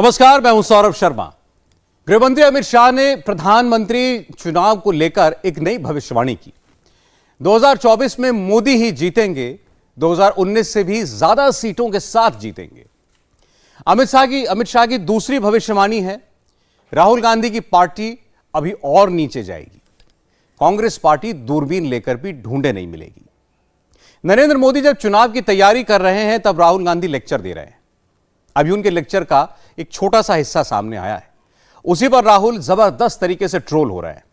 नमस्कार, मैं हूं सौरभ शर्मा। गृहमंत्री अमित शाह ने प्रधानमंत्री चुनाव को लेकर एक नई भविष्यवाणी की। 2024 में मोदी ही जीतेंगे, 2019 से भी ज्यादा सीटों के साथ जीतेंगे। अमित शाह की दूसरी भविष्यवाणी है, राहुल गांधी की पार्टी अभी और नीचे जाएगी। कांग्रेस पार्टी दूरबीन लेकर भी ढूंढे नहीं मिलेगी। नरेंद्र मोदी जब चुनाव की तैयारी कर रहे हैं तब राहुल गांधी लेक्चर दे रहे हैं। अभी उनके लेक्चर का एक छोटा सा हिस्सा सामने आया है, उसी पर राहुल जबरदस्त तरीके से ट्रोल हो रहे हैं।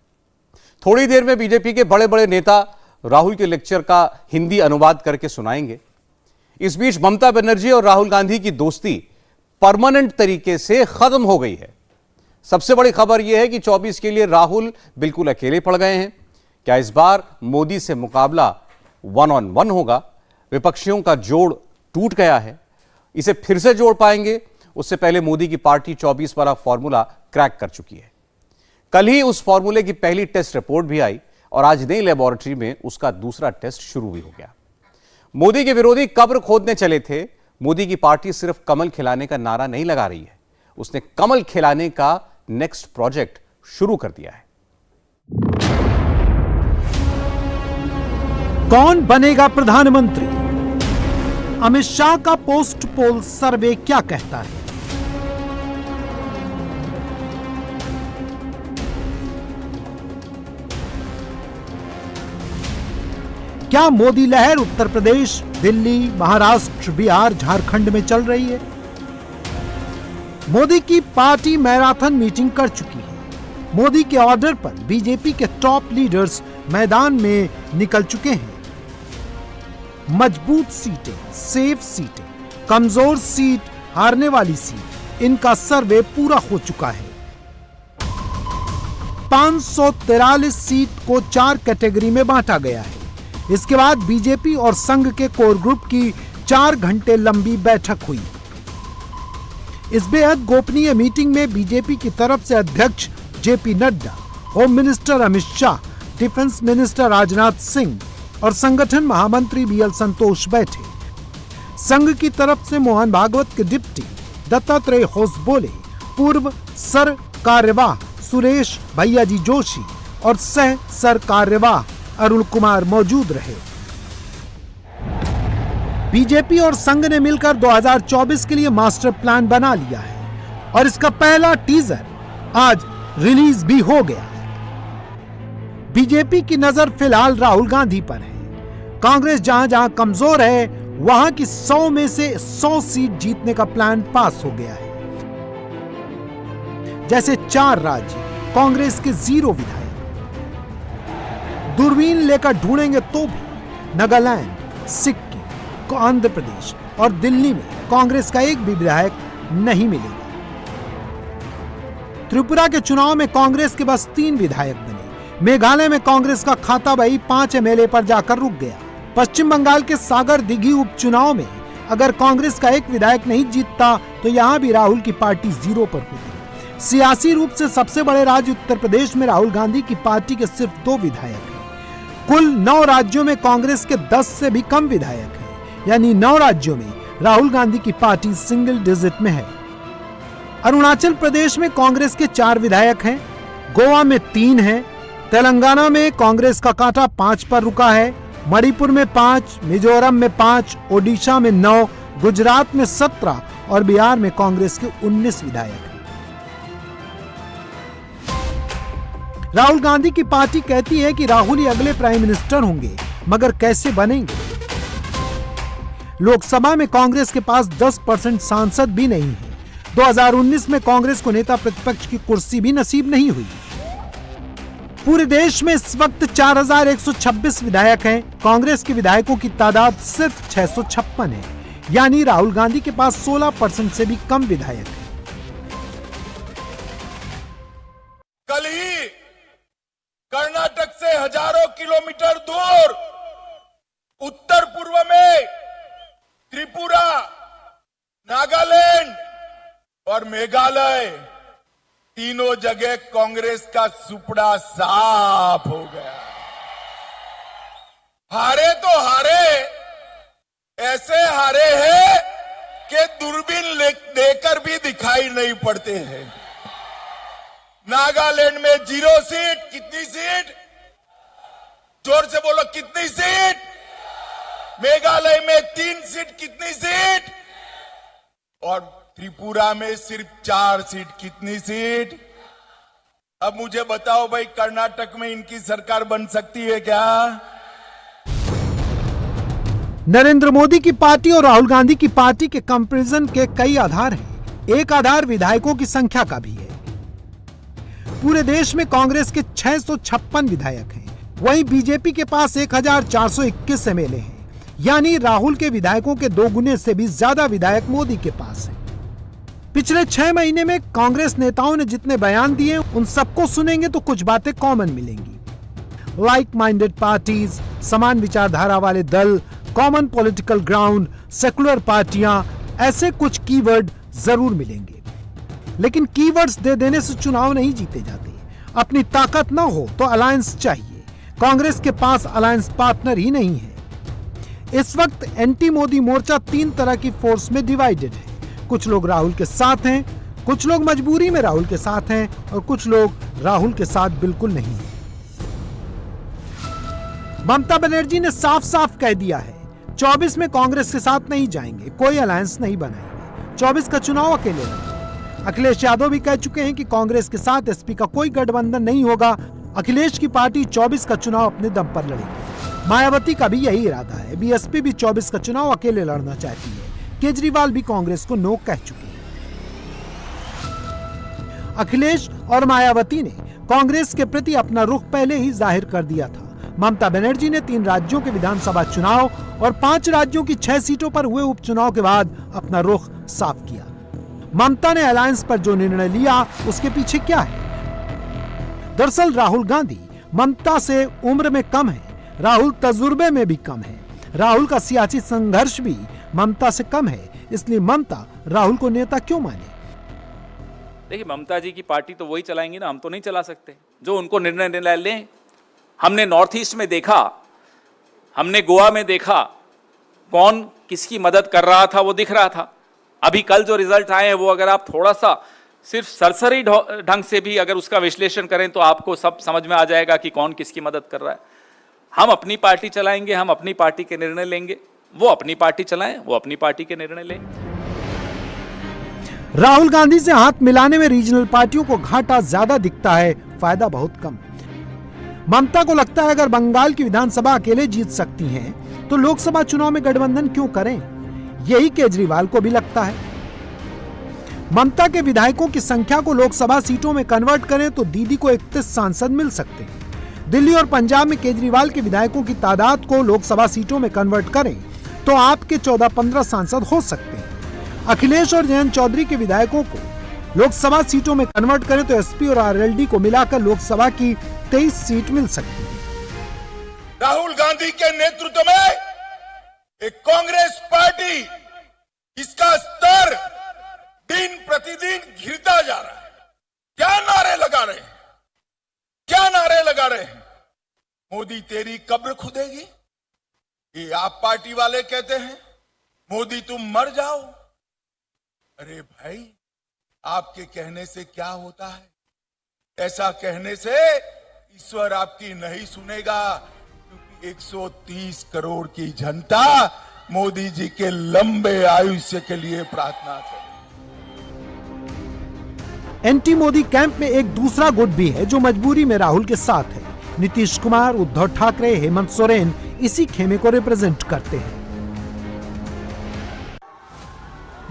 थोड़ी देर में बीजेपी के बड़े बड़े नेता राहुल के लेक्चर का हिंदी अनुवाद करके सुनाएंगे। इस बीच ममता बनर्जी और राहुल गांधी की दोस्ती परमानेंट तरीके से खत्म हो गई है। सबसे बड़ी खबर यह है कि 24 के लिए राहुल बिल्कुल अकेले पड़ गए हैं। क्या इस बार मोदी से मुकाबला 1-on-1 होगा? विपक्षियों का जोड़ टूट गया है, इसे फिर से जोड़ पाएंगे? उससे पहले मोदी की पार्टी 24 वाला फॉर्मूला क्रैक कर चुकी है। कल ही उस फॉर्मूले की पहली टेस्ट रिपोर्ट भी आई और आज नई लेबोरेटरी में उसका दूसरा टेस्ट शुरू भी हो गया। मोदी के विरोधी कब्र खोदने चले थे। मोदी की पार्टी सिर्फ कमल खिलाने का नारा नहीं लगा रही है, उसने कमल खिलाने का नेक्स्ट प्रोजेक्ट शुरू कर दिया है। कौन बनेगा प्रधानमंत्री? अमित शाह का पोस्ट पोल सर्वे क्या कहता है? क्या मोदी लहर उत्तर प्रदेश, दिल्ली, महाराष्ट्र, बिहार, झारखंड में चल रही है? मोदी की पार्टी मैराथन मीटिंग कर चुकी है। मोदी के ऑर्डर पर बीजेपी के टॉप लीडर्स मैदान में निकल चुके हैं। मजबूत सीटें, सेफ सीटें, कमजोर सीट, हारने वाली सीट, इनका सर्वे पूरा हो चुका है। 543 सीट को 4 कैटेगरी में बांटा गया है। इसके बाद बीजेपी और संघ के कोर ग्रुप की 4 घंटे लंबी बैठक हुई। इस बेहद गोपनीय मीटिंग में बीजेपी की तरफ से अध्यक्ष JP Nadda, home minister Amit Shah, defence minister Rajnath Singh और संगठन महामंत्री बीएल संतोष बैठे। संघ की तरफ से मोहन भागवत के डिप्टी दत्तात्रेय होसबोले, पूर्व सर कार्यवाह सुरेश भैयाजी जोशी और सह सर कार्यवाह अरुण कुमार मौजूद रहे। बीजेपी और संघ ने मिलकर 2024 के लिए मास्टर प्लान बना लिया है और इसका पहला टीजर आज रिलीज भी हो गया। बीजेपी की नजर फिलहाल राहुल गांधी पर है। कांग्रेस जहां जहां कमजोर है वहां की 100 में से 100 सीट जीतने का प्लान पास हो गया है। जैसे 4 राज्य कांग्रेस के 0 विधायक। दूरबीन लेकर ढूंढेंगे तो भी नागालैंड, सिक्किम, आंध्र प्रदेश और दिल्ली में कांग्रेस का एक भी विधायक नहीं मिलेगा। त्रिपुरा के चुनाव में कांग्रेस के बस 3 विधायक बने। मेघालय में कांग्रेस का खाता बही 5 एमएलए पर जाकर रुक गया। पश्चिम बंगाल के सागर दिघी उपचुनाव में अगर कांग्रेस का एक विधायक नहीं जीतता तो यहां भी राहुल की पार्टी 0 पर होती। सियासी रूप से सबसे बड़े राज्य उत्तर प्रदेश में राहुल गांधी की पार्टी के सिर्फ 2 विधायक हैं। कुल 9 राज्यों में कांग्रेस के 10 से भी कम विधायक हैं, यानी 9 राज्यों में राहुल गांधी की पार्टी सिंगल डिजिट में है। अरुणाचल प्रदेश में कांग्रेस के 4 विधायक हैं, गोवा में 3 हैं, तेलंगाना में कांग्रेस का कांटा 5 पर रुका है, मणिपुर में 5, मिजोरम में 5, ओडिशा में 9, गुजरात में 17 और बिहार में कांग्रेस के 19 विधायक हैं। राहुल गांधी की पार्टी कहती है कि राहुल ही अगले प्राइम मिनिस्टर होंगे, मगर कैसे बनेंगे? लोकसभा में कांग्रेस के पास 10% सांसद भी नहीं है। 2019 में कांग्रेस को नेता प्रतिपक्ष की कुर्सी भी नसीब नहीं हुई। पूरे देश में इस वक्त 4126 विधायक हैं। कांग्रेस के विधायकों की तादाद सिर्फ 656 है, यानी राहुल गांधी के पास 16% से भी कम विधायक हैं। कल ही कर्नाटक से हजारों किलोमीटर दूर उत्तर पूर्व में त्रिपुरा, नागालैंड और मेघालय, तीनों जगह कांग्रेस का सुपड़ा साफ हो गया। हारे तो हारे, ऐसे हारे हैं कि दूरबीन देकर भी दिखाई नहीं पड़ते हैं। नागालैंड में 0 सीट, कितनी सीट? जोर से बोलो, कितनी सीट? मेघालय में 3 सीट, कितनी सीट? और त्रिपुरा में सिर्फ 4 सीट, कितनी सीट? अब मुझे बताओ भाई, कर्नाटक में इनकी सरकार बन सकती है क्या? नरेंद्र मोदी की पार्टी और राहुल गांधी की पार्टी के कंपैरिजन के कई आधार हैं। एक आधार विधायकों की संख्या का भी है। पूरे देश में कांग्रेस के 656 विधायक हैं, वहीं बीजेपी के पास 1421 एमएलए हैं, यानी राहुल के विधायकों के 2 गुने से भी ज्यादा विधायक मोदी के पास हैं। पिछले 6 महीने में कांग्रेस नेताओं ने जितने बयान दिए उन सबको सुनेंगे तो कुछ बातें कॉमन मिलेंगी। लाइक माइंडेड पार्टीज, समान विचारधारा वाले दल, कॉमन पॉलिटिकल ग्राउंड, सेकुलर पार्टियां, ऐसे कुछ कीवर्ड जरूर मिलेंगे। लेकिन कीवर्ड्स दे देने से चुनाव नहीं जीते जाते। अपनी ताकत ना हो तो अलायंस चाहिए। कांग्रेस के पास अलायंस पार्टनर ही नहीं है। इस वक्त एंटी मोदी मोर्चा 3 तरह की फोर्स में डिवाइडेड है। कुछ लोग राहुल के साथ हैं, कुछ लोग मजबूरी में राहुल के साथ हैं और कुछ लोग राहुल के साथ बिल्कुल नहीं है। ममता बनर्जी ने साफ साफ कह दिया है 24 में कांग्रेस के साथ नहीं जाएंगे, कोई अलायंस नहीं बनाएंगे, 24 का चुनाव अकेले लड़ेंगे। अखिलेश यादव भी कह चुके हैं कि कांग्रेस के साथ एसपी का कोई गठबंधन नहीं होगा। अखिलेश की पार्टी 24 का चुनाव अपने दम पर लड़ेगी। मायावती का भी यही इरादा है। बीएसपी भी 24 का चुनाव अकेले लड़ना चाहती है। केजरीवाल भी कांग्रेस को नो कह चुके हैं। अखिलेश और मायावती ने कांग्रेस के प्रति अपना रुख पहले ही जाहिर कर दिया था। ममता बनर्जी ने 3 राज्यों के विधानसभा चुनाव और 5 राज्यों की 6 सीटों पर हुए उपचुनाव के बाद अपना रुख साफ किया। ममता ने अलायंस पर जो निर्णय लिया उसके पीछे क्या है? दरअसल राहुल गांधी ममता से उम्र में कम है, राहुल तजुर्बे में भी कम है। राहुल का सियासी संघर्ष भी ममता से कम है, इसलिए ममता राहुल को नेता क्यों माने? देखिए, ममता जी की पार्टी तो वही चलाएंगी ना, हम तो नहीं चला सकते। जो उनको निर्णय लें। हमने नॉर्थ ईस्ट में देखा, हमने गोवा में देखा, कौन किसकी मदद कर रहा था वो दिख रहा था। अभी कल जो रिजल्ट आए हैं वो अगर आप थोड़ा सा सिर्फ सरसरी ढंग से भी अगर उसका विश्लेषण करें तो आपको सब समझ में आ जाएगा कि कौन किसकी मदद कर रहा है। हम अपनी पार्टी चलाएंगे, हम अपनी पार्टी के निर्णय लेंगे। वो अपनी पार्टी चलाएं, वो अपनी पार्टी के निर्णय लें। राहुल गांधी से हाथ मिलाने में रीजनल पार्टियों को घाटा ज्यादा दिखता है, फायदा बहुत कम। ममता को लगता है अगर बंगाल की विधानसभा अकेले जीत सकती हैं, तो लोकसभा चुनाव में गठबंधन क्यों करें? यही केजरीवाल को भी लगता है। ममता के विधायकों की संख्या को लोकसभा सीटों में कन्वर्ट करें तो दीदी को 31 सांसद मिल सकते हैं। दिल्ली और पंजाब में केजरीवाल के विधायकों की तादाद को लोकसभा सीटों में कन्वर्ट करें तो आपके 14-15 सांसद हो सकते हैं। अखिलेश और जयंत चौधरी के विधायकों को लोकसभा सीटों में कन्वर्ट करें तो एसपी और आरएलडी को मिलाकर लोकसभा की 23 सीट मिल सकती है। राहुल गांधी के नेतृत्व में एक कांग्रेस पार्टी, इसका स्तर दिन प्रतिदिन गिरता जा रहा है। क्या नारे लगा रहे हैं, क्या नारे लगा रहे हैं? मोदी तेरी कब्र खुदेगी, ये आप पार्टी वाले कहते हैं। मोदी तुम मर जाओ। अरे भाई, आपके कहने से क्या होता है? ऐसा कहने से ईश्वर आपकी नहीं सुनेगा, क्योंकि 130 करोड़ की जनता मोदी जी के लंबे आयुष्य के लिए प्रार्थना करेगी। एंटी मोदी कैंप में एक दूसरा गुट भी है जो मजबूरी में राहुल के साथ है। नीतीश कुमार, उद्धव ठाकरे, हेमंत सोरेन इसी खेमे को रिप्रेजेंट करते हैं।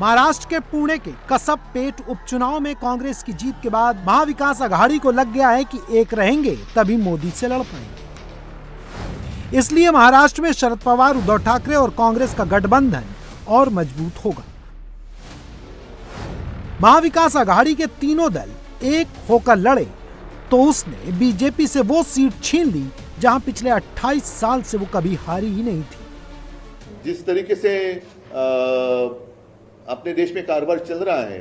महाराष्ट्र के पुणे के कसबपेट उपचुनाव में कांग्रेस की जीत के बाद महाविकास अघाड़ी को लग गया है कि एक रहेंगे तभी मोदी से लड़ पाएंगे। इसलिए महाराष्ट्र में शरद पवार, उद्धव ठाकरे और कांग्रेस का गठबंधन और मजबूत होगा। महाविकास अघाड़ी के तीनों दल एक होकर लड़े तो उसने बीजेपी से वो सीट छीन ली जहां पिछले 28 साल से वो कभी हारी ही नहीं थी। जिस तरीके से अपने देश में कारोबार चल रहा है,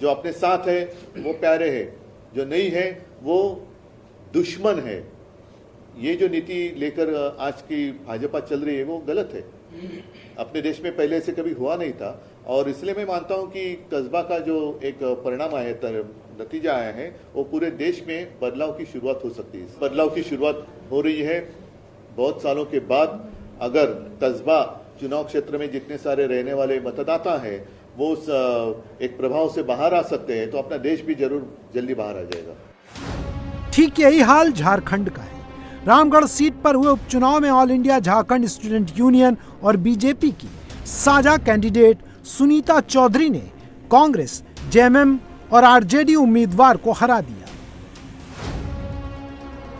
जो अपने साथ है वो प्यारे हैं, जो नहीं है वो दुश्मन है। ये जो नीति लेकर आज की भाजपा चल रही है वो गलत है। अपने देश में पहले से कभी हुआ नहीं था। और इसलिए मैं मानता हूं कि कस्बा का जो एक परिणाम आया है, नतीजा आया है, वो पूरे देश में बदलाव की शुरुआत हो सकती है। बदलाव की शुरुआत हो रही है। बहुत सालों के बाद अगर कस्बा चुनाव क्षेत्र में जितने सारे रहने वाले मतदाता हैं वो उस एक प्रभाव से बाहर आ सकते हैं, तो अपना देश भी जरूर जल्दी बाहर आ जाएगा। ठीक यही हाल झारखंड का है। रामगढ़ सीट पर हुए उपचुनाव में all India Jharkhand student union और बीजेपी की साझा कैंडिडेट सुनीता चौधरी ने कांग्रेस, जेएमएम और आरजेडी उम्मीदवार को हरा दिया।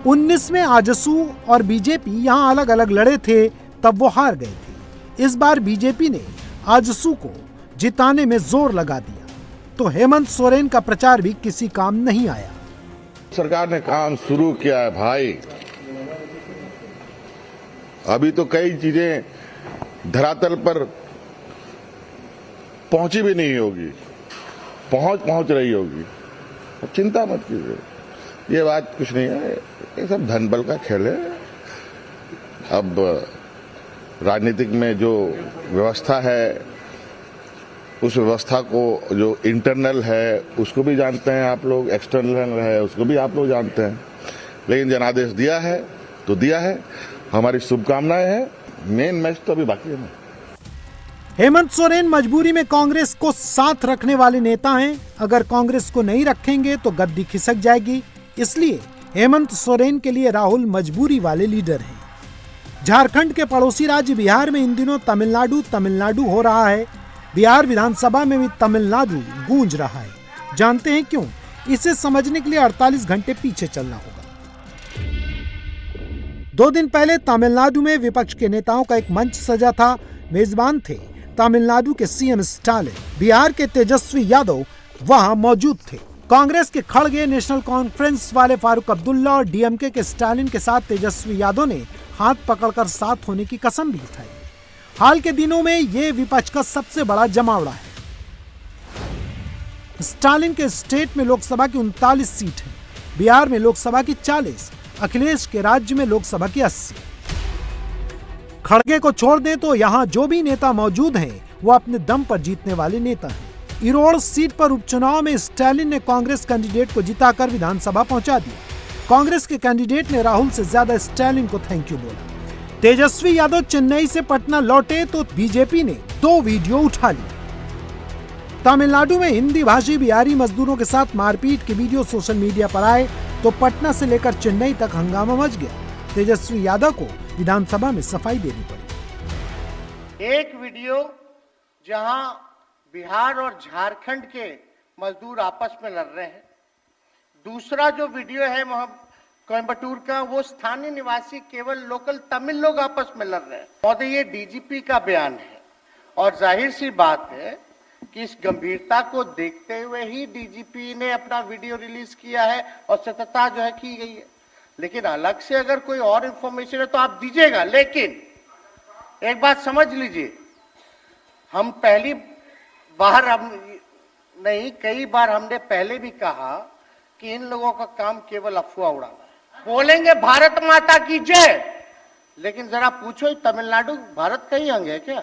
19 में आजसू और बीजेपी यहां अलग अलग लड़े थे, तब वो हार गए थे। इस बार बीजेपी ने आजसू को जिताने में जोर लगा दिया, तो हेमंत सोरेन का प्रचार भी किसी काम नहीं आया। सरकार ने काम शुरू किया है भाई, अभी तो कई चीजें धरातल पर पहुंची भी नहीं होगी, पहुंच रही होगी। अब चिंता मत कीजिए, ये बात कुछ नहीं है, ये सब धन बल का खेल है। अब राजनीतिक में जो व्यवस्था है, उस व्यवस्था को जो इंटरनल है उसको भी जानते हैं आप लोग, एक्सटर्नल है उसको भी आप लोग जानते हैं। लेकिन जनादेश दिया है तो दिया है, हमारी शुभकामनाएं हैं। मेन मैच तो अभी बाकी है ना। हेमंत सोरेन मजबूरी में कांग्रेस को साथ रखने वाले नेता हैं। अगर कांग्रेस को नहीं रखेंगे तो गद्दी खिसक जाएगी, इसलिए हेमंत सोरेन के लिए राहुल मजबूरी वाले लीडर हैं। झारखंड के पड़ोसी राज्य बिहार में इन दिनों तमिलनाडु हो रहा है। बिहार विधानसभा में भी तमिलनाडु गूंज रहा है। जानते हैं क्यों? इसे समझने के लिए 48 घंटे पीछे चलना होगा। 2 दिन पहले तमिलनाडु में विपक्ष के नेताओं का एक मंच सजा था। मेजबान थे तमिलनाडु के सीएम स्टालिन। बिहार के तेजस्वी यादव वहां मौजूद थे। कांग्रेस के खड़गे नेशनल कॉन्फ्रेंस वाले फारूक अब्दुल्ला और डीएमके के स्टालिन के साथ तेजस्वी यादव ने हाथ पकड़कर साथ होने की कसम भी उठाई। हाल के दिनों में ये विपक्ष का सबसे बड़ा जमावड़ा है। स्टालिन के स्टेट में लोकसभा की 39 सीट है, बिहार में लोकसभा की 40, अखिलेश के राज्य में लोकसभा की 80। खड़गे को छोड़ दे तो यहाँ जो भी नेता मौजूद हैं, वो अपने दम पर जीतने वाले नेता हैं। इरोड़ सीट पर उपचुनाव में स्टालिन ने कांग्रेस कैंडिडेट को जिताकर विधानसभा पहुंचा दिया। कांग्रेस के कैंडिडेट ने राहुल से ज्यादा स्टालिन को थैंक यू बोला। तेजस्वी यादव चेन्नई से पटना लौटे तो बीजेपी ने 2 वीडियो उठा लिए। तमिलनाडु में हिंदी भाषी बिहारी मजदूरों के साथ मारपीट के वीडियो सोशल मीडिया पर आए तो पटना से लेकर चेन्नई तक हंगामा मच गया। तेजस्वी यादव को विधानसभा में सफाई देनी पड़ी। एक वीडियो जहां बिहार और झारखंड के मजदूर आपस में लड़ रहे हैं, दूसरा जो वीडियो है वहां कोयम्बटूर का, वो स्थानीय निवासी केवल लोकल तमिल लोग आपस में लड़ रहे हैं। महोदय, ये डीजीपी का बयान है और जाहिर सी बात है कि इस गंभीरता को देखते हुए ही डीजीपी ने अपना वीडियो रिलीज किया है और सतर्कता जो है की गई है। लेकिन अलग से अगर कोई और इंफॉर्मेशन है तो आप दीजिएगा। लेकिन एक बात समझ लीजिए, हम पहली बार कई बार हमने पहले भी कहा कि इन लोगों का काम केवल अफवाह उड़ाना है। बोलेंगे भारत माता की जय, लेकिन जरा पूछो तमिलनाडु भारत का ही अंग है क्या?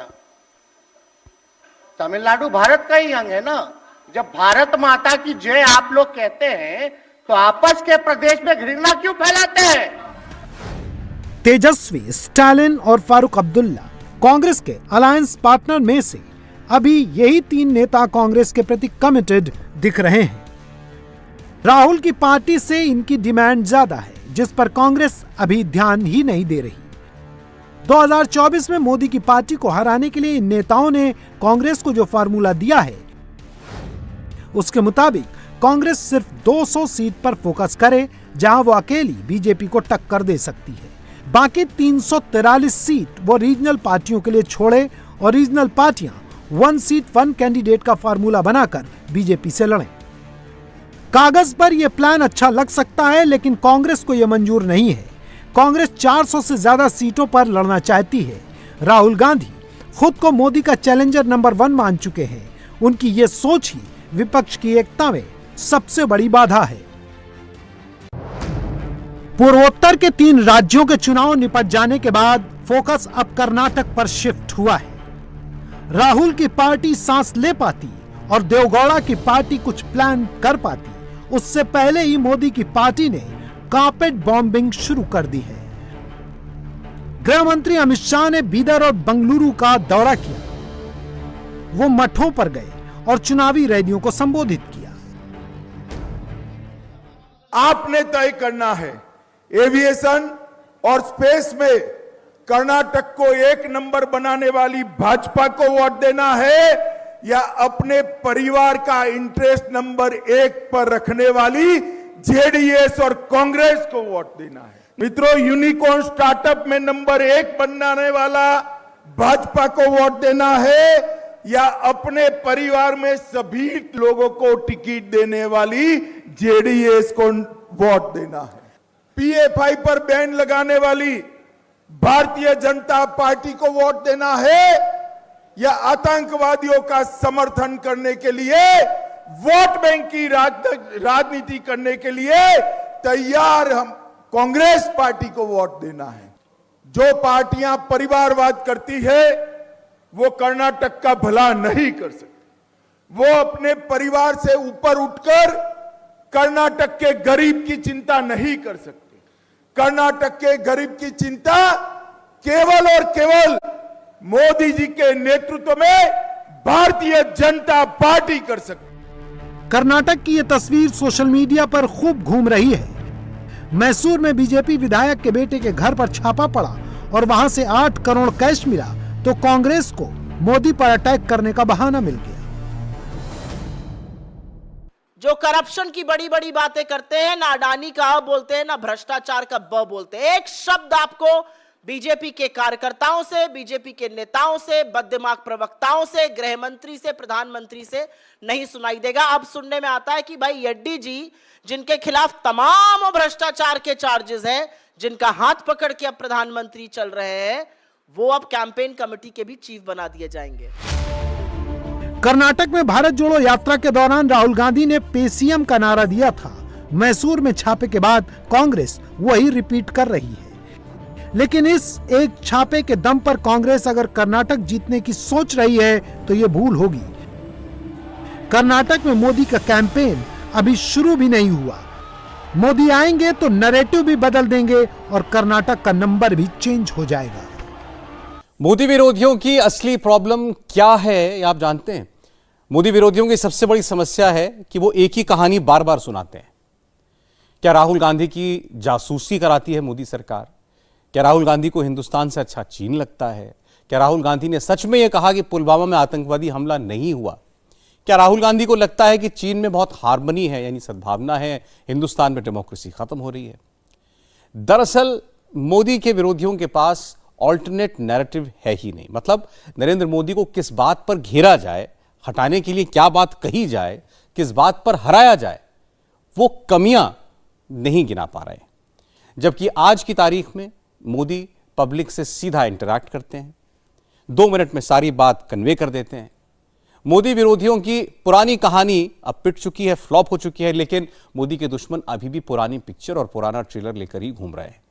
तमिलनाडु भारत का ही अंग है ना। जब भारत माता की जय आप लोग कहते हैं तो आपस के प्रदेश में घृणा क्यों फैलाते हैं? तेजस्वी, स्टालिन और फारूक अब्दुल्ला कांग्रेस के अलायंस पार्टनर में से अभी यही 3 नेता कांग्रेस के प्रति कमिटेड दिख रहे हैं। राहुल की पार्टी से इनकी डिमांड ज्यादा है, जिस पर कांग्रेस अभी ध्यान ही नहीं दे रही। 2024 में मोदी की पार्टी को हराने के लिए इन नेताओं ने कांग्रेस को जो फार्मूला दिया है, उसके मुताबिक कांग्रेस सिर्फ 200 सीट पर फोकस करे, जहां वो अकेली बीजेपी को टक्कर दे सकती है। बाकी 343 सीट वो रीजनल पार्टियों के लिए छोड़े और रीजनल पार्टियां 1 सीट 1 कैंडिडेट का फार्मूला बनाकर बीजेपी से लड़ें। कागज पर यह प्लान अच्छा लग सकता है, लेकिन कांग्रेस को यह मंजूर नहीं है। कांग्रेस 400 से ज्यादा सीटों पर लड़ना चाहती है। राहुल गांधी खुद को मोदी का चैलेंजर नंबर 1 मान चुके हैं। उनकी ये सोच ही विपक्ष की एकता में सबसे बड़ी बाधा है। पूर्वोत्तर के 3 राज्यों के चुनाव निपट जाने के बाद फोकस अब कर्नाटक पर शिफ्ट हुआ है। राहुल की पार्टी सांस ले पाती और देवगौड़ा की पार्टी कुछ प्लान कर पाती, उससे पहले ही मोदी की पार्टी ने कारपेट बॉम्बिंग शुरू कर दी है। गृह मंत्री अमित शाह ने बीदर और बंगलुरु का दौरा किया। वो मठों पर गए और चुनावी रैलियों को संबोधित किया। आपने तय करना है एविएशन और स्पेस में कर्नाटक को एक नंबर बनाने वाली भाजपा को वोट देना है या अपने परिवार का इंटरेस्ट नंबर 1 पर रखने वाली जेडीएस और कांग्रेस को वोट देना है। मित्रों, यूनिकॉर्न स्टार्टअप में नंबर 1 बनाने वाला भाजपा को वोट देना है या अपने परिवार में सभी लोगों को टिकट देने वाली जेडीएस को वोट देना है। पीएफआई पर बैन लगाने वाली भारतीय जनता पार्टी को वोट देना है या आतंकवादियों का समर्थन करने के लिए वोट बैंक की राजनीति करने के लिए तैयार हम कांग्रेस पार्टी को वोट देना है। जो पार्टियां परिवारवाद करती है वो कर्नाटक का भला नहीं कर सकती। वो अपने परिवार से ऊपर उठकर कर्नाटक के गरीब की चिंता नहीं कर सकते। कर्नाटक के गरीब की चिंता केवल और केवल मोदी जी के नेतृत्व में भारतीय जनता पार्टी कर सकती। कर्नाटक की यह तस्वीर सोशल मीडिया पर खूब घूम रही है। मैसूर में बीजेपी विधायक के बेटे के घर पर छापा पड़ा और वहां से 8 करोड़ कैश मिला तो कांग्रेस को मोदी पर अटैक करने का बहाना मिल गया। जो करप्शन की बड़ी बड़ी बातें करते हैं, ना अडानी का अ बोलते हैं, ना भ्रष्टाचार का ब बोलते हैं। एक शब्द आपको बीजेपी के कार्यकर्ताओं से, बीजेपी के नेताओं से, बददिमाग प्रवक्ताओं से, गृह मंत्री से, प्रधानमंत्री से नहीं सुनाई देगा। अब सुनने में आता है कि भाई येड्डी जी, जिनके खिलाफ तमाम भ्रष्टाचार के चार्जेस हैं, जिनका हाथ पकड़ के अब प्रधानमंत्री चल रहे हैं, वो अब कैंपेन कमेटी के भी चीफ बना दिए जाएंगे। कर्नाटक में भारत जोड़ो यात्रा के दौरान राहुल गांधी ने पेसीएम का नारा दिया था। मैसूर में छापे के बाद कांग्रेस वही रिपीट कर रही है। लेकिन इस एक छापे के दम पर कांग्रेस अगर कर्नाटक जीतने की सोच रही है तो ये भूल होगी। कर्नाटक में मोदी का कैंपेन अभी शुरू भी नहीं हुआ। मोदी आएंगे तो नैरेटिव भी बदल देंगे और कर्नाटक का नंबर भी चेंज हो जाएगा। मोदी विरोधियों की असली प्रॉब्लम क्या है ये आप जानते हैं? मोदी विरोधियों की सबसे बड़ी समस्या है कि वो एक ही कहानी बार बार सुनाते हैं। क्या राहुल गांधी की जासूसी कराती है मोदी सरकार? क्या राहुल गांधी को हिंदुस्तान से अच्छा चीन लगता है? क्या राहुल गांधी ने सच में यह कहा कि पुलवामा में आतंकवादी हमला नहीं हुआ? क्या राहुल गांधी को लगता है कि चीन में बहुत हार्मनी है, यानी सद्भावना है, हिंदुस्तान में डेमोक्रेसी खत्म हो रही है? दरअसल मोदी के विरोधियों के पास ऑल्टरनेट नैरेटिव है ही नहीं। मतलब नरेंद्र मोदी को किस बात पर घेरा जाए, हटाने के लिए क्या बात कही जाए, किस बात पर हराया जाए, वो कमियां नहीं गिना पा रहे। जबकि आज की तारीख में मोदी पब्लिक से सीधा इंटरैक्ट करते हैं, 2 मिनट में सारी बात कन्वे कर देते हैं। मोदी विरोधियों की पुरानी कहानी अब पिट चुकी है, फ्लॉप हो चुकी है, लेकिन मोदी के दुश्मन अभी भी पुरानी पिक्चर और पुराना ट्रेलर लेकर ही घूम रहे हैं।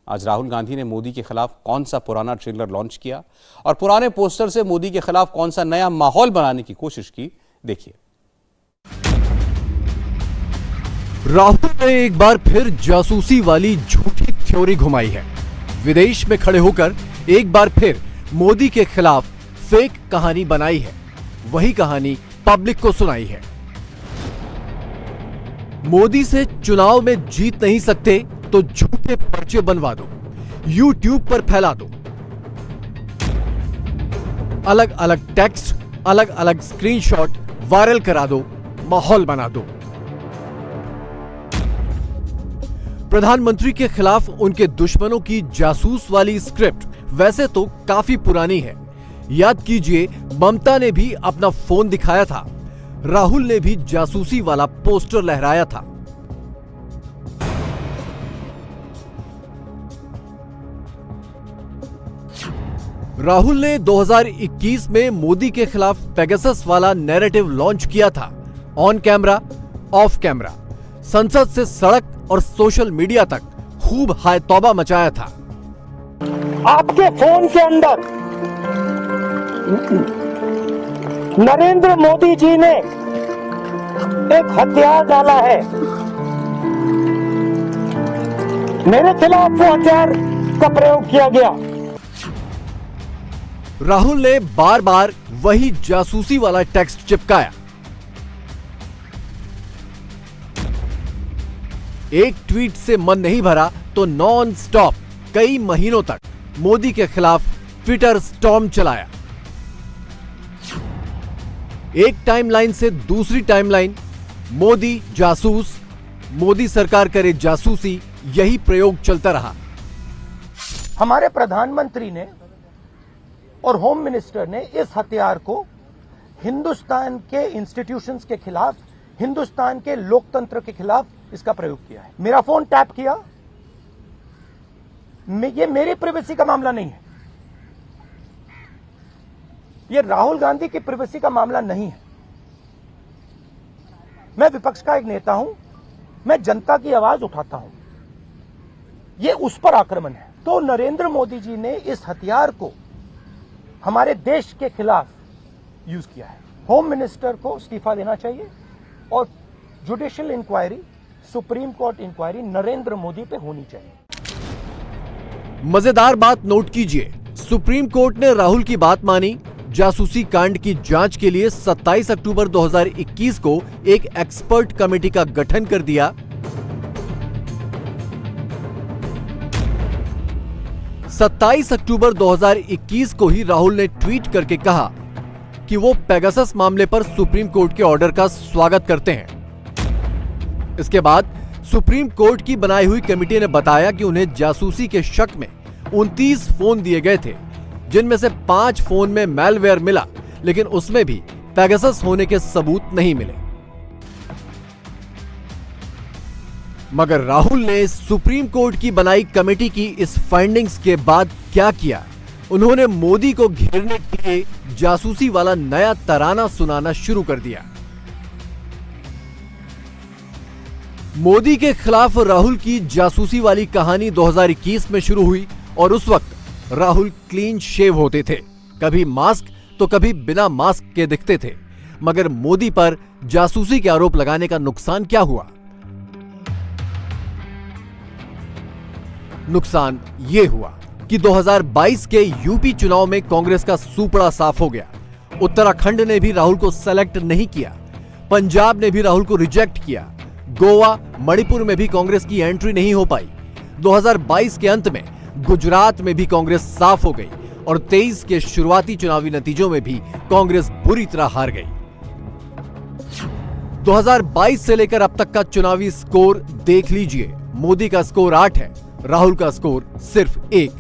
आज राहुल गांधी ने मोदी के खिलाफ कौन सा पुराना ट्रेलर लॉन्च किया और पुराने पोस्टर से मोदी के खिलाफ कौन सा नया माहौल बनाने की कोशिश की, देखिए। राहुल ने एक बार फिर जासूसी वाली झूठी थ्योरी घुमाई है। विदेश में खड़े होकर एक बार फिर मोदी के खिलाफ फेक कहानी बनाई है। वही कहानी पब्लिक को सुनाई है। मोदी से चुनाव में जीत नहीं सकते तो झूठे पर्चे बनवा दो, यूट्यूब पर फैला दो, अलग अलग टेक्स्ट, अलग अलग स्क्रीनशॉट वायरल करा दो, माहौल बना दो। प्रधानमंत्री के खिलाफ उनके दुश्मनों की जासूस वाली स्क्रिप्ट वैसे तो काफी पुरानी है। याद कीजिए, ममता ने भी अपना फोन दिखाया था, राहुल ने भी जासूसी वाला पोस्टर लहराया था। राहुल ने 2021 में मोदी के खिलाफ पेगासस वाला नैरेटिव लॉन्च किया था। ऑन कैमरा, ऑफ कैमरा, संसद से सड़क और सोशल मीडिया तक खूब हाय तौबा मचाया था। आपके फोन के अंदर नरेंद्र मोदी जी ने एक हथियार डाला है। मेरे खिलाफ वो हथियार का प्रयोग किया गया। राहुल ने बार बार वही जासूसी वाला टेक्स्ट चिपकाया। एक ट्वीट से मन नहीं भरा तो नॉन स्टॉप कई महीनों तक मोदी के खिलाफ ट्विटर स्टॉर्म चलाया। एक टाइमलाइन से दूसरी टाइमलाइन, मोदी जासूस, मोदी सरकार करे जासूसी, यही प्रयोग चलता रहा। हमारे प्रधानमंत्री ने और होम मिनिस्टर ने इस हथियार को हिंदुस्तान के इंस्टीट्यूशंस के खिलाफ, हिंदुस्तान के लोकतंत्र के खिलाफ इसका प्रयोग किया है। मेरा फोन टैप किया, ये मेरी प्राइवेसी का मामला नहीं है, ये राहुल गांधी की प्राइवेसी का मामला नहीं है। मैं विपक्ष का एक नेता हूं, मैं जनता की आवाज उठाता हूं, ये उस पर आक्रमण है। तो नरेंद्र मोदी जी ने इस हथियार को हमारे देश के खिलाफ यूज किया है। होम मिनिस्टर को इस्तीफा देना चाहिए और judicial inquiry, supreme court inquiry Narendra Modi पे होनी चाहिए। मजेदार बात नोट कीजिए, सुप्रीम कोर्ट ने राहुल की बात मानी। जासूसी कांड की जांच के लिए 27 अक्टूबर 2021 को एक एक्सपर्ट कमेटी का गठन कर दिया। 27 अक्टूबर 2021 को ही राहुल ने ट्वीट करके कहा कि वो पेगासस मामले पर सुप्रीम कोर्ट के ऑर्डर का स्वागत करते हैं। इसके बाद सुप्रीम कोर्ट की बनाई हुई कमेटी ने बताया कि उन्हें जासूसी के शक में 29 फोन दिए गए थे, जिनमें से 5 फोन में मैलवेयर मिला, लेकिन उसमें भी पेगासस होने के सबूत नहीं मिले। मगर राहुल ने सुप्रीम कोर्ट की बनाई कमेटी की इस फाइंडिंग्स के बाद क्या किया? उन्होंने मोदी को घेरने के लिए जासूसी वाला नया तराना सुनाना शुरू कर दिया। मोदी के खिलाफ राहुल की जासूसी वाली कहानी 2021 में शुरू हुई और उस वक्त राहुल क्लीन शेव होते थे, कभी मास्क तो कभी बिना मास्क के दिखते थे। मगर मोदी पर जासूसी के आरोप लगाने का नुकसान क्या हुआ? नुकसान यह हुआ कि 2022 के यूपी चुनाव में कांग्रेस का सुपड़ा साफ हो गया। उत्तराखंड ने भी राहुल को सेलेक्ट नहीं किया, पंजाब ने भी राहुल को रिजेक्ट किया, गोवा, मणिपुर में भी कांग्रेस की एंट्री नहीं हो पाई। 2022 के अंत में गुजरात में भी कांग्रेस साफ हो गई और 23 के शुरुआती चुनावी नतीजों में भी कांग्रेस बुरी तरह हार गई। 2022 से लेकर अब तक का चुनावी स्कोर देख लीजिए। मोदी का स्कोर 8 है, राहुल का स्कोर सिर्फ 1।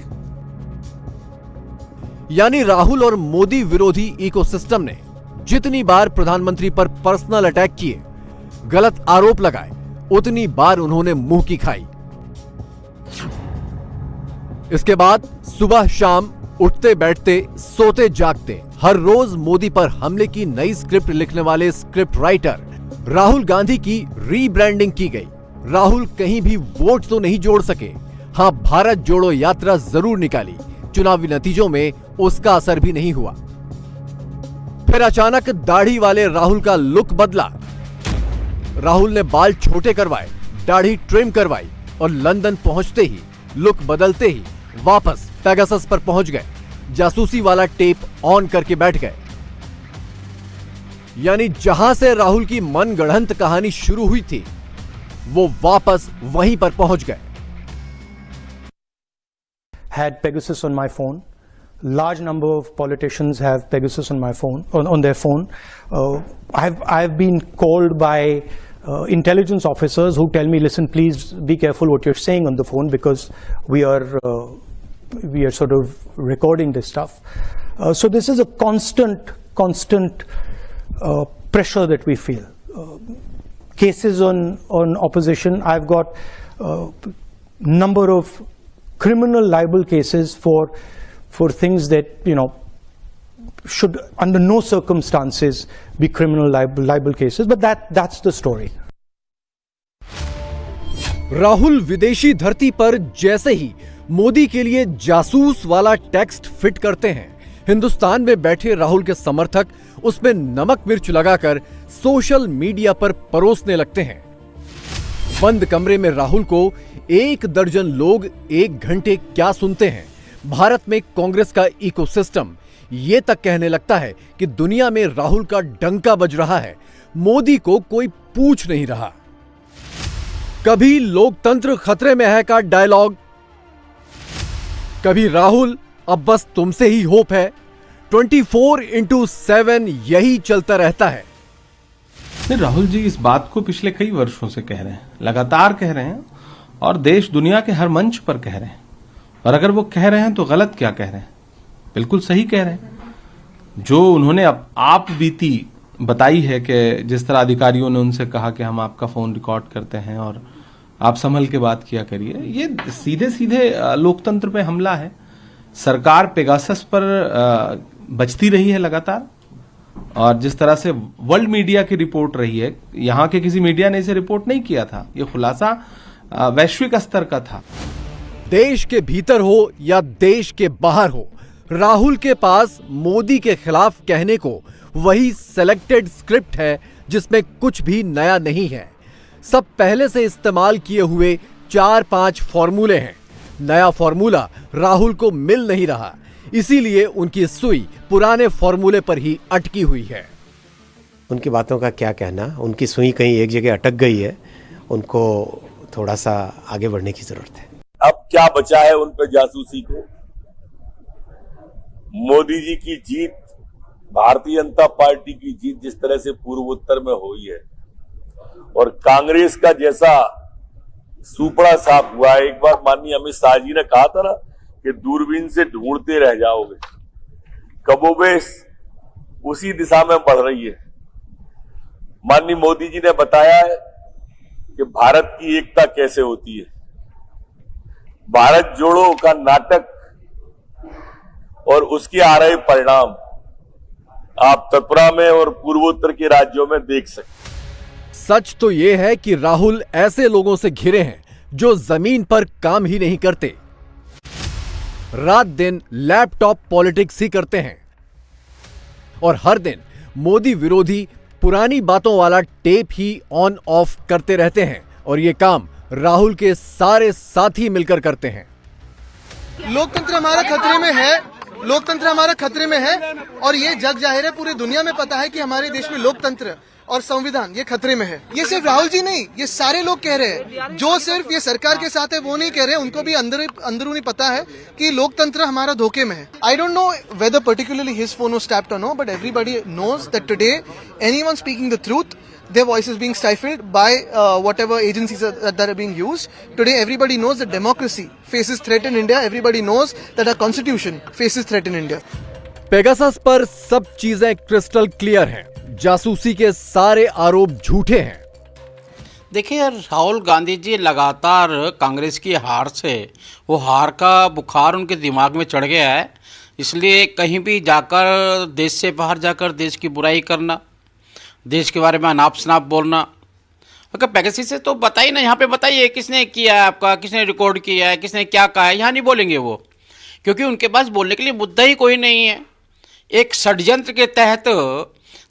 यानी राहुल और मोदी विरोधी इकोसिस्टम ने जितनी बार प्रधानमंत्री पर पर्सनल अटैक किए, गलत आरोप लगाए, उतनी बार उन्होंने मुंह की खाई। इसके बाद सुबह शाम उठते बैठते सोते जागते हर रोज मोदी पर हमले की नई स्क्रिप्ट लिखने वाले स्क्रिप्ट राइटर राहुल गांधी की रीब्रांडिंग की गई। राहुल कहीं भी वोट तो नहीं जोड़ सके, हां भारत जोड़ो यात्रा जरूर निकाली, चुनावी नतीजों में उसका असर भी नहीं हुआ। फिर अचानक दाढ़ी वाले राहुल का लुक बदला। राहुल ने बाल छोटे करवाए, दाढ़ी ट्रिम करवाई और लंदन पहुंचते ही, लुक बदलते ही वापस पेगासस पर पहुंच गए, जासूसी वाला टेप ऑन करके बैठ गए। यानी जहां से राहुल की मनगढ़ंत कहानी शुरू हुई थी, वो वापस वहीं पर पहुंच गए। Had Pegasus on my phone. Large number of politicians have Pegasus on my phone, on their phone. I've been called by intelligence officers who tell me, listen, please be careful what you're saying on the phone because we are sort of recording this stuff. So this is a constant pressure that we feel. Cases on opposition. I've got number of criminal libel cases for things that, you know, should under no circumstances be criminal libel cases, but that's the story. Rahul विदेशी धरती पर जैसे ही मोदी के लिए जासूस वाला text fit करते हैं। हिंदुस्तान में बैठे राहुल के समर्थक उसमें नमक मिर्च लगाकर सोशल मीडिया पर परोसने लगते हैं। बंद कमरे में राहुल को 1 दर्जन लोग 1 घंटे क्या सुनते हैं। भारत में कांग्रेस का इकोसिस्टम ये तक कहने लगता है कि दुनिया में राहुल का डंका बज रहा है, मोदी को कोई पूछ नहीं रहा। कभी लोकतंत्र खतरे में है का डायलॉग, कभी राहुल अब बस तुमसे ही होप है। 24/7 यही चलता रहता है। नहीं, राहुल जी इस बात को पिछले कई वर्षों से कह रहे हैं, लगातार कह रहे हैं और देश दुनिया के हर मंच पर कह रहे हैं। और अगर वो कह रहे हैं तो गलत क्या कह रहे हैं, बिल्कुल सही कह रहे हैं। जो उन्होंने आप बीती बताई है कि जिस तरह अधिकारियों ने उनसे कहा कि हम आपका फोन रिकॉर्ड करते हैं और आप संभल के बात किया करिए, ये सीधे सीधे लोकतंत्र पे हमला है। सरकार पेगासस पर बचती रही है लगातार, और जिस तरह से वर्ल्ड मीडिया की रिपोर्ट रही है, यहां के किसी मीडिया ने इसे रिपोर्ट नहीं किया था। ये खुलासा वैश्विक स्तर का था। देश के भीतर हो या देश के बाहर हो, राहुल के पास मोदी के खिलाफ कहने को वही सेलेक्टेड स्क्रिप्ट है जिसमें कुछ भी नया नहीं है। सब पहले से इस्तेमाल किए हुए 4-5 फॉर्मूले हैं। नया फॉर्मूला राहुल को मिल नहीं रहा, इसीलिए उनकी सुई पुराने फॉर्मूले पर ही अटकी हुई है। उनकी बातों का क्या कहना, उनकी सुई कहीं एक जगह अटक गई है, उनको थोड़ा सा आगे बढ़ने की जरूरत है। अब क्या बचा है उन पर जासूसी को? मोदी जी की जीत, भारतीय जनता पार्टी की जीत जिस तरह से पूर्वोत्तर में हुई है, और कांग्रेस का जैसा सुपड़ा साफ हुआ है। एक बार माननीय अमित शाह जी ने कहा था ना कि दूरबीन से ढूंढते रह जाओगे, कमोबेश उसी दिशा में बढ़ रही है। माननीय मोदी जी ने बताया है कि भारत की एकता कैसे होती है। भारत जोड़ो का नाटक और उसके आ रहे परिणाम आप त्रिपुरा में और पूर्वोत्तर के राज्यों में देख सकते। सच तो यह है कि राहुल ऐसे लोगों से घिरे हैं जो जमीन पर काम ही नहीं करते, रात दिन लैपटॉप पॉलिटिक्स ही करते हैं और हर दिन मोदी विरोधी पुरानी बातों वाला टेप ही ऑन ऑफ करते रहते हैं। और यह काम राहुल के सारे साथी मिलकर करते हैं। लोकतंत्र हमारा खतरे में है, लोकतंत्र हमारा खतरे में है, और ये जग जाहिर है, पूरी दुनिया में पता है कि हमारे देश में लोकतंत्र और संविधान ये खतरे में है। ये सिर्फ राहुल जी नहीं, ये सारे लोग कह रहे हैं। जो सिर्फ ये सरकार के साथ है वो नहीं कह रहे, उनको भी अंदरूनी पता है कि लोकतंत्र हमारा धोखे में है। I don't know whether particularly his phone was tapped और no, but everybody knows that today anyone speaking the truth, their voice is being stifled by whatever agencies that are being used. Today everybody knows that democracy faces threat in India. Everybody knows that our constitution faces threat in India. Pegasus पर सब चीजें crystal clear हैं। जासूसी के सारे आरोप झूठे हैं। देखिए यार, राहुल गांधी जी लगातार कांग्रेस की हार से, वो हार का बुखार उनके दिमाग में चढ़ गया है, इसलिए कहीं भी जाकर, देश से बाहर जाकर देश की बुराई करना, देश के बारे में अनाप शनाप बोलना। अगर पेगासस से तो बताइए ना, यहाँ पे बताइए किसने किया है आपका, किसने रिकॉर्ड किया है, किसने क्या कहा है। यहाँ नहीं बोलेंगे वो, क्योंकि उनके पास बोलने के लिए मुद्दा ही कोई नहीं है। एक षड्यंत्र के तहत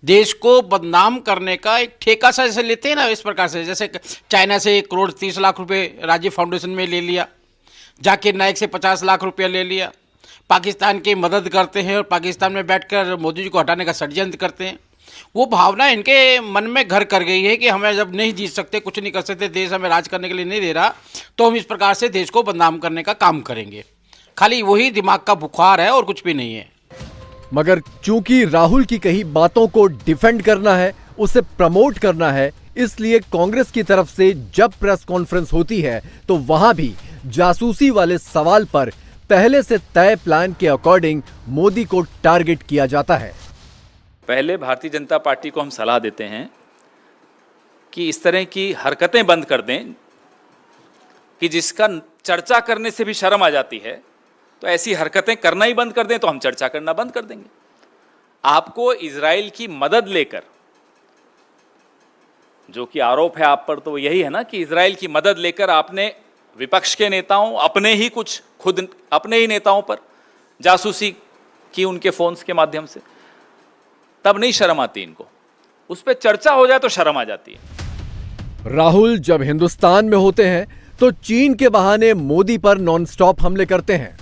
देश को बदनाम करने का एक ठेका सा जैसे लेते हैं ना, इस प्रकार से, जैसे चाइना से 1,30,00,000 रुपये राजीव फाउंडेशन में ले लिया, जाकिर नाइक से 50 लाख रुपया ले लिया, पाकिस्तान की मदद करते हैं और पाकिस्तान में बैठकर मोदी जी को हटाने का षड्यंत्र करते हैं। वो भावना इनके मन में घर कर गई है कि हमें जब नहीं जीत सकते, कुछ नहीं कर सकते, देश हमें राज करने के लिए नहीं दे रहा, तो हम इस प्रकार से देश को बदनाम करने का काम करेंगे। खाली वही दिमाग का बुखार है और कुछ भी नहीं है। मगर चूंकि राहुल की कही बातों को डिफेंड करना है, उसे प्रमोट करना है, इसलिए कांग्रेस की तरफ से जब प्रेस कॉन्फ्रेंस होती है तो वहां भी जासूसी वाले सवाल पर पहले से तय प्लान के अकॉर्डिंग मोदी को टारगेट किया जाता है। पहले भारतीय जनता पार्टी को हम सलाह देते हैं कि इस तरह की हरकतें बंद कर दें कि जिसका चर्चा करने से भी शर्म आ जाती है, तो ऐसी हरकतें करना ही बंद कर दें, तो हम चर्चा करना बंद कर देंगे। आपको इजराइल की मदद लेकर, जो कि आरोप है आप पर, तो यही है ना कि इजराइल की मदद लेकर आपने विपक्ष के नेताओं, अपने ही कुछ खुद अपने ही नेताओं पर जासूसी की उनके फोन्स के माध्यम से, तब नहीं शर्म आती इनको। उस पर चर्चा हो जाए तो शर्म आ जाती है। राहुल जब हिंदुस्तान में होते हैं तो चीन के बहाने मोदी पर नॉनस्टॉप हमले करते हैं,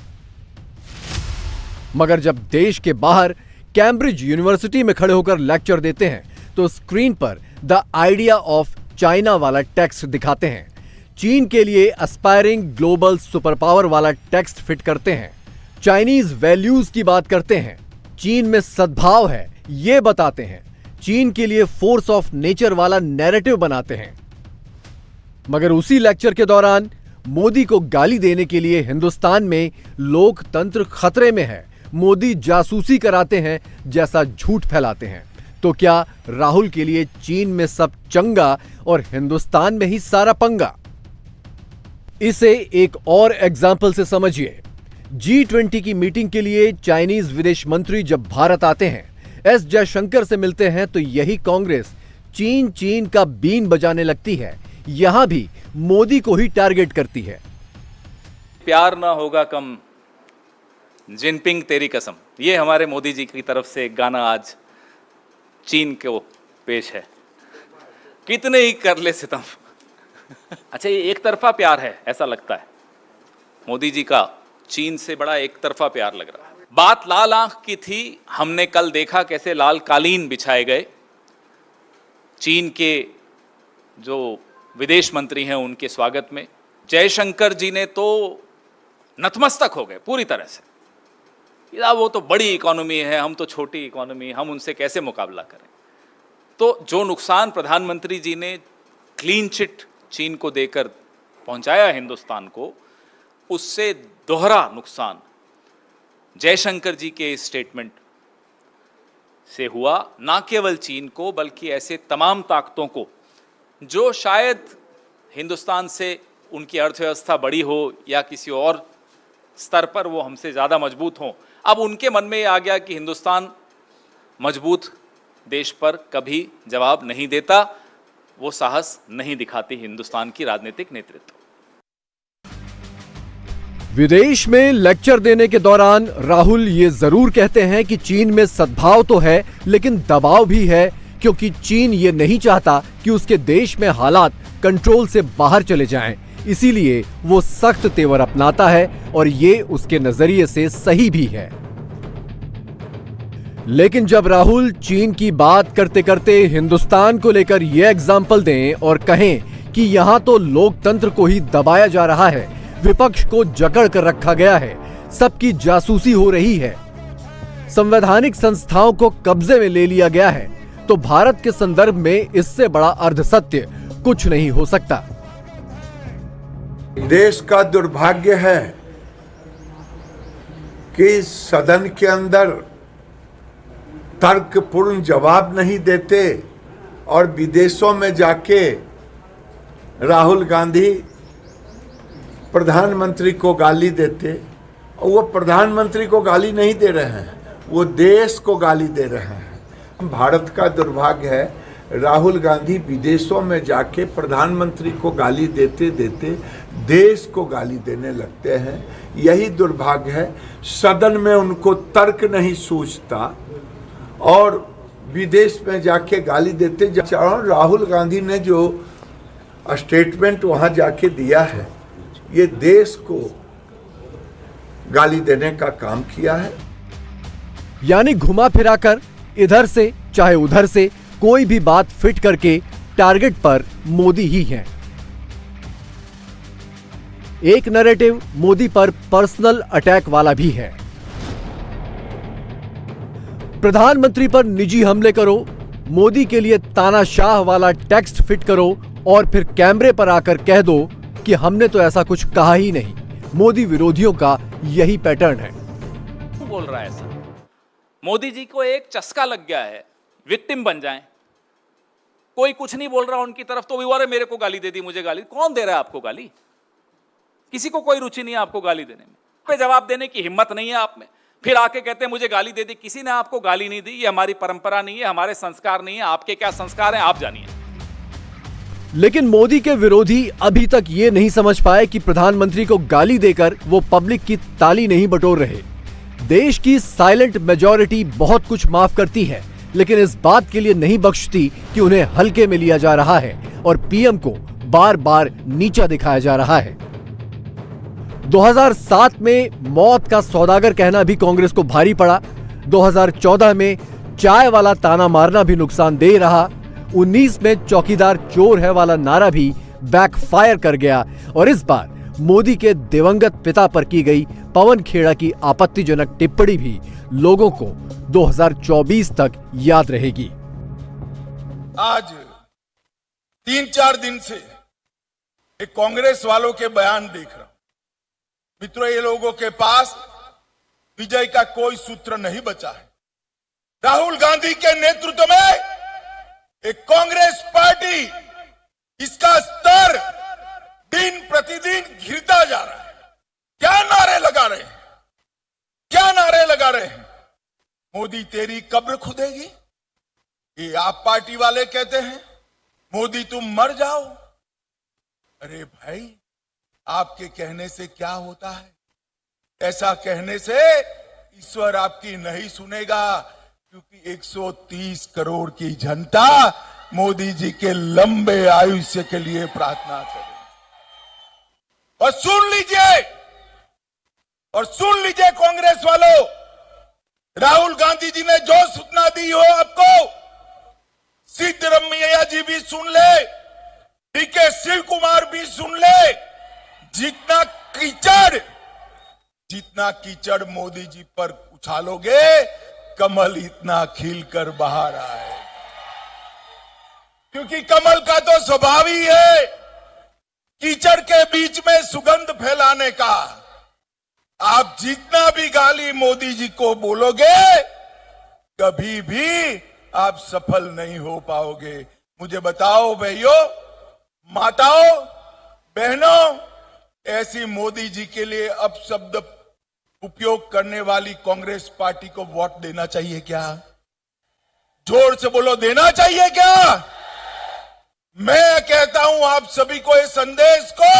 मगर जब देश के बाहर कैम्ब्रिज यूनिवर्सिटी में खड़े होकर लेक्चर देते हैं तो स्क्रीन पर द आइडिया ऑफ चाइना वाला टेक्स्ट दिखाते हैं। चीन के लिए एस्पायरिंग ग्लोबल सुपर पावर वाला टेक्स्ट फिट करते हैं। चाइनीज वैल्यूज की बात करते हैं। चीन में सद्भाव है ये बताते हैं। चीन के लिए फोर्स ऑफ नेचर वाला नैरेटिव बनाते हैं। मगर उसी लेक्चर के दौरान मोदी को गाली देने के लिए हिंदुस्तान में लोकतंत्र खतरे में है, मोदी जासूसी कराते हैं जैसा झूठ फैलाते हैं। तो क्या राहुल के लिए चीन में सब चंगा और हिंदुस्तान में ही सारा पंगा? इसे एक और एग्जाम्पल से समझिए। G20 की मीटिंग के लिए चाइनीज विदेश मंत्री जब भारत आते हैं, एस जयशंकर से मिलते हैं, तो यही कांग्रेस चीन का बीन बजाने लगती है। यहां भी मोदी को ही टारगेट करती है। प्यार ना होगा कम, जिनपिंग तेरी कसम, ये हमारे मोदी जी की तरफ से एक गाना आज चीन को पेश है। कितने ही कर ले सितम। अच्छा, ये एक तरफा प्यार है ऐसा लगता है। मोदी जी का चीन से बड़ा एक तरफा प्यार लग रहा है। बात लाल आंख की थी। हमने कल देखा कैसे लाल कालीन बिछाए गए। चीन के जो विदेश मंत्री हैं उनके स्वागत में जयशंकर जी ने तो नतमस्तक हो गए पूरी तरह से। वो तो बड़ी इकोनॉमी है, हम तो छोटी इकोनॉमी, हम उनसे कैसे मुकाबला करें। तो जो नुकसान प्रधानमंत्री जी ने क्लीन चिट चीन को देकर पहुंचाया हिंदुस्तान को, उससे दोहरा नुकसान जयशंकर जी के स्टेटमेंट से हुआ। ना केवल चीन को बल्कि ऐसे तमाम ताकतों को जो शायद हिंदुस्तान से उनकी अर्थव्यवस्था बड़ी हो या किसी और स्तर पर वो हमसे ज़्यादा मजबूत हों, अब उनके मन में ये आ गया कि हिंदुस्तान मजबूत देश पर कभी जवाब नहीं देता। वो साहस नहीं दिखाती हिंदुस्तान की राजनीतिक नेतृत्व। विदेश में लेक्चर देने के दौरान राहुल ये जरूर कहते हैं कि चीन में सद्भाव तो है लेकिन दबाव भी है, क्योंकि चीन ये नहीं चाहता कि उसके देश में हालात कंट्रोल से बाहर चले जाएं। इसीलिए वो सख्त तेवर अपनाता है और ये उसके नजरिए से सही भी है। लेकिन जब राहुल चीन की बात करते करते हिंदुस्तान को लेकर ये एग्जाम्पल दें और कहें कि यहां तो लोकतंत्र को ही दबाया जा रहा है, विपक्ष को जकड़ कर रखा गया है, सबकी जासूसी हो रही है, संवैधानिक संस्थाओं को कब्जे में ले लिया गया है, तो भारत के संदर्भ में इससे बड़ा अर्धसत्य कुछ नहीं हो सकता। देश का दुर्भाग्य है कि सदन के अंदर तर्कपूर्ण जवाब नहीं देते और विदेशों में जाके राहुल गांधी प्रधानमंत्री को गाली देते। और वो प्रधानमंत्री को गाली नहीं दे रहे हैं, वो देश को गाली दे रहे हैं। भारत का दुर्भाग्य है, राहुल गांधी विदेशों में जाके प्रधानमंत्री को गाली देते देते देश को गाली देने लगते हैं। यही दुर्भाग्य है। सदन में उनको तर्क नहीं सूझता और विदेश में जाके गाली देते। राहुल गांधी ने जो स्टेटमेंट वहां जाके दिया है, ये देश को गाली देने का काम किया है। यानी घुमा फिराकर इधर से चाहे उधर से कोई भी बात फिट करके टारगेट पर मोदी ही हैं। एक नैरेटिव मोदी पर पर्सनल अटैक वाला भी है। प्रधानमंत्री पर निजी हमले करो, मोदी के लिए तानाशाह वाला टेक्स्ट फिट करो और फिर कैमरे पर आकर कह दो कि हमने तो ऐसा कुछ कहा ही नहीं। मोदी विरोधियों का यही पैटर्न है। बोल रहा है ऐसा? मोदी जी को एक चस्का लग गया है, विक्टिम बन जाएं। कोई कुछ नहीं बोल रहा उनकी तरफ तो भी मेरे को गाली दे दी, मुझे गाली। कौन दे रहा है आपको गाली? किसी को कोई रुचि नहीं है आपको गाली देने में। पे जवाब देने की हिम्मत नहीं है आप में। फिर आके कहते हैं मुझे गाली दे दी। किसी ने आपको गाली नहीं दी, ये हमारी परंपरा नहीं है, हमारे संस्कार नहीं है। आपके क्या संस्कार हैं आप जानिए। लेकिन मोदी के विरोधी अभी तक ये नहीं समझ पाए कि प्रधानमंत्री को गाली देकर वो पब्लिक की ताली नहीं बटोर रहे। देश की साइलेंट मेजॉरिटी बहुत कुछ माफ करती है, लेकिन इस बात के लिए नहीं बख्शती कि उन्हें हल्के में लिया जा रहा है और पीएम को बार बार नीचा दिखाया जा रहा है। 2007 में मौत का सौदागर कहना भी कांग्रेस को भारी पड़ा। 2014 में चाय वाला ताना मारना भी नुकसानदेह रहा। 19 में चौकीदार चोर है वाला नारा भी बैकफायर कर गया और इस बार मोदी के दिवंगत पिता पर की गई पवन खेड़ा की आपत्तिजनक टिप्पणी भी लोगों को 2024 तक याद रहेगी। आज 3-4 दिन से एक कांग्रेस वालों के बयान देख रहा हूं। मित्रों, ये लोगों के पास विजय का कोई सूत्र नहीं बचा है। राहुल गांधी के नेतृत्व में एक कांग्रेस पार्टी, इसका स्तर दिन प्रतिदिन गिरता जा रहा है। क्या नारे लगा रहे हैं, क्या नारे लगा रहे हैं? मोदी तेरी कब्र खुदेगी, ये आप पार्टी वाले कहते हैं। मोदी तुम मर जाओ। अरे भाई, आपके कहने से क्या होता है? ऐसा कहने से ईश्वर आपकी नहीं सुनेगा, क्योंकि 130 करोड़ की जनता मोदी जी के लंबे आयुष्य के लिए प्रार्थना करेगी। और सुन लीजिए कांग्रेस वालों, राहुल गांधी जी ने जो सूचना दी हो आपको, सिद्धरमैया जी भी सुन ले, डीके शिव कुमार भी सुन ले। जितना कीचड़ मोदी जी पर उछालोगे, कमल इतना खिलकर बाहर आए। क्योंकि कमल का तो स्वभाव ही है कीचड़ के बीच में सुगंध फैलाने का। आप जितना भी गाली मोदी जी को बोलोगे, कभी भी आप सफल नहीं हो पाओगे। मुझे बताओ भाइयों, माताओं, बहनों, ऐसी मोदी जी के लिए अपशब्द उपयोग करने वाली कांग्रेस पार्टी को वोट देना चाहिए क्या? जोर से बोलो, देना चाहिए क्या? मैं कहता हूं आप सभी को इस संदेश को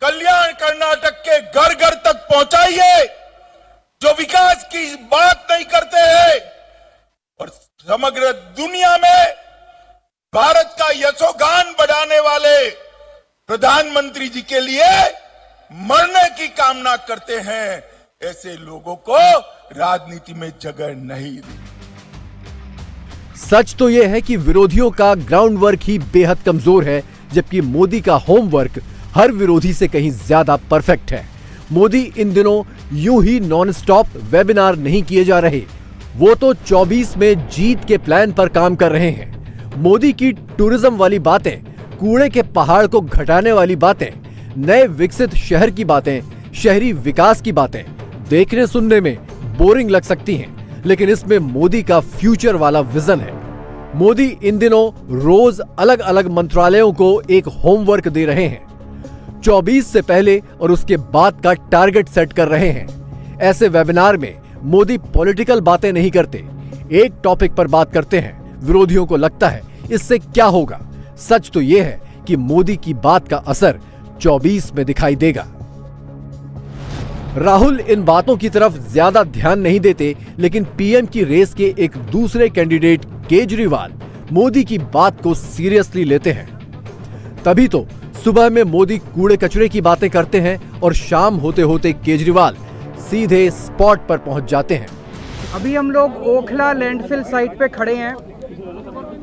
कल्याण कर्नाटक के घर घर तक पहुंचाइए, जो विकास की बात नहीं करते हैं और समग्र दुनिया में भारत का यशोगान बढ़ाने वाले प्रधानमंत्री जी के लिए मरने की कामना करते हैं। ऐसे लोगों को राजनीति में जगह नहीं दी। सच तो यह है कि विरोधियों का ग्राउंड वर्क ही बेहद कमजोर है, जबकि मोदी का होमवर्क हर विरोधी से कहीं ज्यादा परफेक्ट है। मोदी इन दिनों यूं ही नॉन स्टॉप वेबिनार नहीं किए जा रहे, वो तो 24 में जीत के प्लान पर काम कर रहे हैं। मोदी की टूरिज्म वाली बातें, कूड़े के पहाड़ को घटाने वाली बातें, नए विकसित शहर की बातें, शहरी विकास की बातें देखने सुनने में बोरिंग लग सकती हैं, लेकिन इसमें मोदी का फ्यूचर वाला विजन है। मोदी इन दिनों रोज अलग अलग मंत्रालयों को एक होमवर्क दे रहे हैं। 24 से पहले और उसके बाद का टारगेट सेट कर रहे हैं। ऐसे वेबिनार में मोदी पॉलिटिकल बातें नहीं करते, एक टॉपिक पर बात करते हैं। विरोधियों को लगता है इससे क्या होगा। सच तो यह है कि मोदी की बात का असर 24 में दिखाई देगा। राहुल इन बातों की तरफ ज्यादा ध्यान नहीं देते, लेकिन पीएम की रेस के एक दूसरे कैंडिडेट केजरीवाल मोदी की बात को सीरियसली लेते हैं। तभी तो सुबह में मोदी कूड़े कचरे की बातें करते हैं और शाम होते होते केजरीवाल सीधे स्पॉट पर पहुंच जाते हैं। अभी हम लोग ओखला लैंडफिल साइट पे खड़े हैं।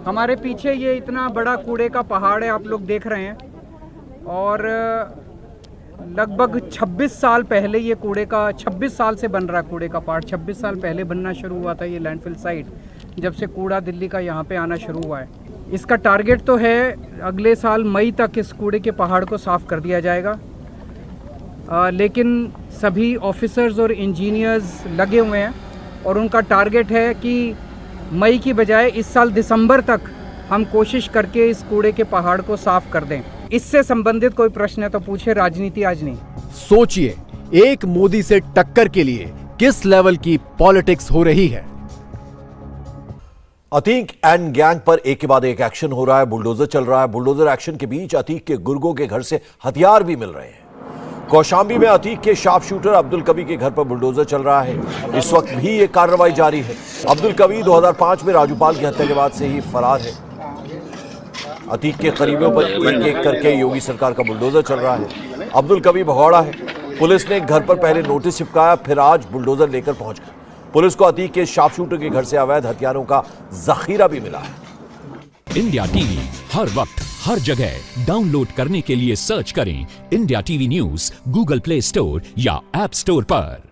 हमारे पीछे ये इतना बड़ा कूड़े का पहाड़ है, आप लोग देख रहे हैं। और लगभग 26 साल पहले ये कूड़े का 26 साल से बन रहा है कूड़े का पहाड़। 26 साल पहले बनना शुरू हुआ था ये लैंडफिल साइट, जब से कूड़ा दिल्ली का यहाँ पे आना शुरू हुआ है। इसका टारगेट तो है अगले साल मई तक इस कूड़े के पहाड़ को साफ कर दिया जाएगा। लेकिन सभी ऑफिसर्स और इंजीनियर्स लगे हुए हैं और उनका टारगेट है कि मई की बजाय इस साल दिसंबर तक हम कोशिश करके इस कूड़े के पहाड़ को साफ कर दें। इससे संबंधित कोई प्रश्न है तो पूछे, राजनीति आज नहीं। सोचिए, एक मोदी से टक्कर के लिए किस लेवल की पॉलिटिक्स हो रही है। अतीक एंड गैंग पर एक के बाद एक एक्शन हो रहा है। बुलडोजर चल रहा है। बुलडोजर एक्शन के बीच अतीक के गुर्गों के घर से हथियार भी मिल रहे हैं। कौशाम्बी में अतीक के शार्प शूटर अब्दुल कवी के घर पर बुलडोजर चल रहा है। इस वक्त भी ये कार्रवाई जारी है। अब्दुल कवी 2005 में राजूपाल की हत्या के बाद से ही फरार है। अतीक के करीबियों पर एक एक करके योगी सरकार का बुलडोजर चल रहा है। अब्दुल कवी भगौड़ा है। पुलिस ने घर पर पहले नोटिस चिपकाया, फिर आज बुलडोजर लेकर पहुंच गए। पुलिस को अतीक के शार्प शूटर के घर से अवैध हथियारों का जखीरा भी मिला है। इंडिया टीवी हर वक्त हर जगह डाउनलोड करने के लिए सर्च करें India TV news Google play store या ऐप स्टोर पर।